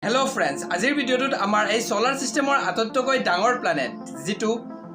Hello friends, আজিৰ ভিডিঅ'টোত আমাৰ এই সোলাৰ সিস্টেমৰ আটাইতকৈ ডাঙৰ প্ল্যানেট যেটো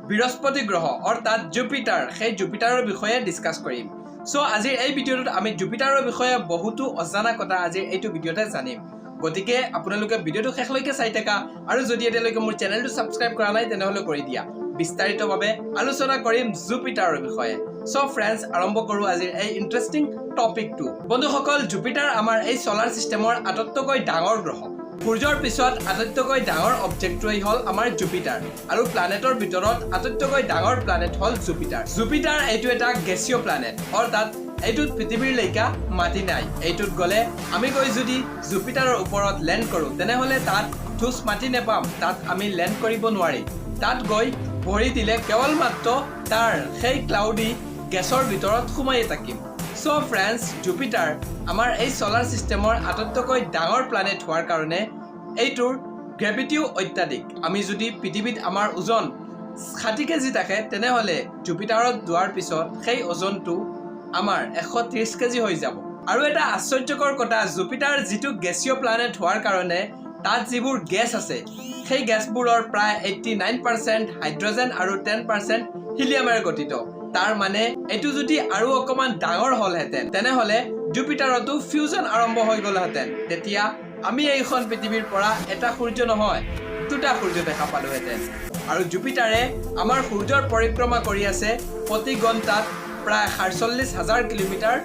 বৃহস্পতি গ্ৰহ অৰ্থাৎ জুপিটাৰ সেই জুপিটাৰৰ বিষয়ে ডিসকাস কৰিম। সো আজিৰ এই ভিডিঅ'টোত আমি জুপিটাৰৰ বিষয়ে বহুতো অজানা কথা আজিৰ এইটো ভিডিঅ'তে জানিম। গতিকে আপোনালোকে ভিডিঅ'টো শেষলৈকে চাই থাকা আৰু যদি এতিয়ালৈকে মোৰ চেনেলটো সাবস্ক্ৰাইব কৰা নাই তেনেহলে কৰি দিয়া। বিস্তাৰিতভাৱে আলোচনা কৰিম জুপিটাৰৰ বিষয়ে। সো ফ্ৰেন্ডস আৰম্ভ কৰো আজিৰ এই ইন্টাৰেষ্টিং টপিকটো। বন্ধুসকল, জুপিটাৰ আমাৰ এই সোলাৰ সিস্টেমৰ আটাইতকৈ ডাঙৰ গ্ৰহ। সূৰ্যৰ পিছত আটাইতকৈ ডাঙৰ অবজেক্টটোই হল আমাৰ জুপিটাৰ আৰু প্ল্যানেটৰ ভিতৰত আটাইতকৈ ডাঙৰ প্ল্যানেট হল জুপিটাৰ। জুপিটাৰ এইটো এটা গেছীয় প্ল্যানেট অৰ্থাৎ এইটোত পৃথিৱীৰ লৈকা মাটি নাই। এইটোত গলে আমি গৈ যদি জুপিটাৰৰ ওপৰত ল্যান্ড কৰো তেনেহলে তাত ঠুস মাটি নেপাম, তাত আমি ল্যান্ড কৰিব নোৱাৰি। তাত গৈ ভৰি দিলে কেৱল মাত্ৰ তাৰ সেই ক্লাউডি গেছৰ ভিতৰত সোমাই থাকিম। সো ফ্ৰেন্ডস, জুপিটাৰ আমাৰ এই সোলাৰ সিস্টেমৰ আটাইতকৈ ডাঙৰ প্ল্যানেট হোৱাৰ কাৰণে এইটোৰ গ্ৰেভিটিও অত্যাধিক। আমি যদি পৃথিৱীত আমাৰ ওজন 60 কেজি থাকে তেনেহলে জুপিটাৰত যোৱাৰ পিছত সেই ওজনটো আমাৰ 130 কেজি হৈ যাব। আৰু এটা আশ্চৰ্যকৰ কথা, জুপিটাৰ যেটো গেছীয় প্ল্যানেট হোৱাৰ কাৰণে তাত যিবোৰ গেছ আছে সেই গেছবোৰৰ প্ৰায় 89% হাইড্ৰোজেন আৰু 10% হিলিয়ামেৰে গঠিত। তাৰ মানে এটো যদি আৰু অকমান ডাঙৰ হলহেতেন তেনেহলে জুপিটাৰতো ফিউজন আৰম্ভ হৈ গলহেতেন। তেতিয়া আমি এইখন পৃথিৱীৰ পৰা এটা সূৰ্য নহয় দুটা সূৰ্য দেখা পালোহেতেন। আৰু জুপিটাৰে আমাৰ সূৰ্যৰ পৰিক্ৰমা কৰি আছে প্ৰতি ঘণ্টাত প্ৰায় ৪৭,০০০ কিলোমিটাৰ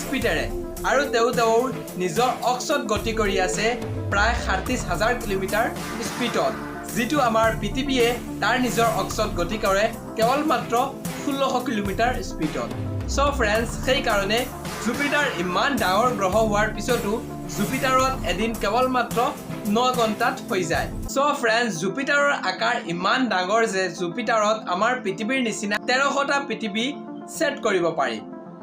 স্পীডেৰে আৰু তেওঁৰ নিজৰ অক্ষত গতি কৰি আছে প্ৰায় ৩৭,০০০ কিলোমিটাৰ স্পীডত, যেটো আমাৰ পৃথিৱীয়ে তাৰ নিজৰ অক্ষত গতি কৰে কেৱল মাত্ৰ ১৬০০ কিলোমিটাৰ স্পীডত। সো ফ্ৰেন্ডস, সেই কাৰণে জুপিটাৰ ইমান ডাঙৰ গ্ৰহ হোৱাৰ পিছতো জুপিটাৰত এদিন কেৱল মাত্ৰ ৯ ঘণ্টাত হৈ যায়। সো ফ্ৰেন্ডস, জুপিটাৰৰ আকাৰ ইমান ডাঙৰ যে জুপিটাৰত আমাৰ পৃথিৱীৰ নিচিনা ১৩০০টা পৃথিৱী সেট কৰিব পাৰি।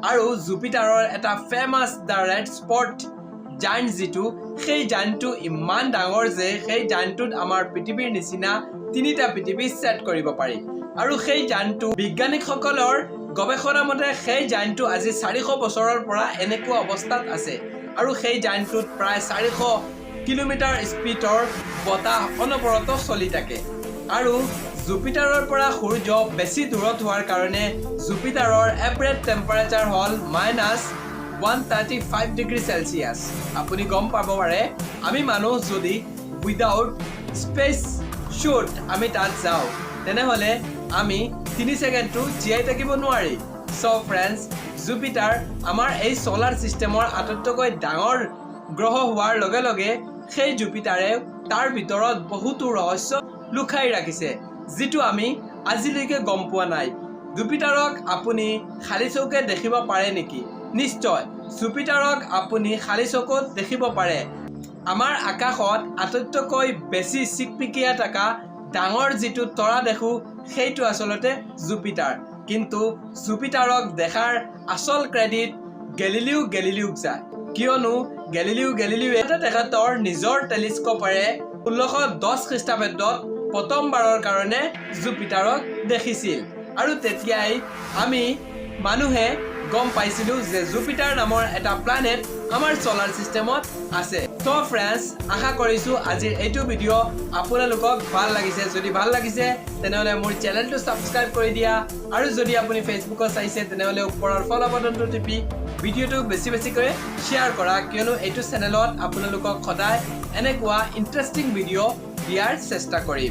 আৰু জুপিটাৰৰ এটা famous the red spot giant যেটো সেই জায়ান্টটো ইমান ডাঙৰ যে সেই জায়ান্টটোত আমাৰ পৃথিৱীৰ নিচিনা ৩টা পৃথিৱী সেট কৰিব পাৰি। আৰু সেই জায়ান্টটো বিজ্ঞানীসকলৰ গৱেষণা মতে সেই জায়ান্টটো আজি ৪০০ বছৰৰ পৰা এনেকুৱা অৱস্থাত আছে আৰু সেই জায়ান্টটোত প্ৰায় ৪০০ কিলোমিটাৰ স্পীডৰ বতাহ অনবৰত চলি থাকে। আৰু জুপিটাৰৰ পৰা সূৰ্য বেছি দূৰত হোৱাৰ কাৰণে জুপিটাৰৰ এভাৰেজ টেম্পাৰেচাৰ হল -135 ডিগ্ৰী সেলসিয়াস। আপুনি গম পাব পাৰে আমি মানুহ যদি উইদাউট স্পেস শুট আমি তাত যাওঁ তেনেহলে আমি ৩ ছেকেণ্ডটো জীয়াই থাকিব নোৱাৰি। সো ফ্ৰেন্ডস, জুপিটাৰ আমাৰ এই সোলাৰ সিস্টেমৰ আটাইতকৈ ডাঙৰ গ্ৰহ হোৱাৰ লগে লগে সেই জুপিটাৰে তাৰ ভিতৰত বহুতো ৰহস্য লুকাই ৰাখিছে যেটো আমি আজিলৈকে গম পোৱা নাই। জুপিটাৰক আপুনি খালী চকুৰে দেখিব পাৰে নেকি? নিশ্চয়, জুপিটাৰক আপুনি খালী চকুত দেখিব পাৰে। আমাৰ আকাশত আটাইতকৈ বেছি চিকপিকিয়া থকা ডাঙৰ যেটো তৰা দেখো সেইটো আচলতে জুপিটাৰ। কিন্তু জুপিটাৰক দেখাৰ আচল ক্ৰেডিট গেলিলিওক যায়, কিয়নো গেলিলিওৱে তেখেতৰ নিজৰ টেলিস্কোপেৰে ১৬১০ খ্ৰীষ্টাব্দত প্ৰথমবাৰৰ কাৰণে জুপিটাৰক দেখিছিল। আৰু তেতিয়াই আমি মানুহে গম পাইছিলো যে জুপিটাৰ নামৰ এটা প্ল্যানেট আমাৰ সোলাৰ সিস্টেমত আছে। তো ফ্ৰেন্ডস, আশা কৰিছো আজিৰ এইটো ভিডিঅ' আপোনালোকক ভাল লাগিছে। যদি ভাল লাগিছে তেনেহলে মোৰ চেনেলটো সাবস্ক্ৰাইব কৰি দিয়া আৰু যদি আপুনি ফেসবুকত চাইছে তেনেহলে ওপৰৰ ফলো বাটনটো টিপি ভিডিঅ'টো বেছিকৈ শ্বেয়াৰ কৰা, কিয়নো এইটো চেনেলত আপোনালোকক সদায় এনেকুৱা ইন্টাৰেষ্টিং ভিডিঅ' দিয়াৰ চেষ্টা কৰিম।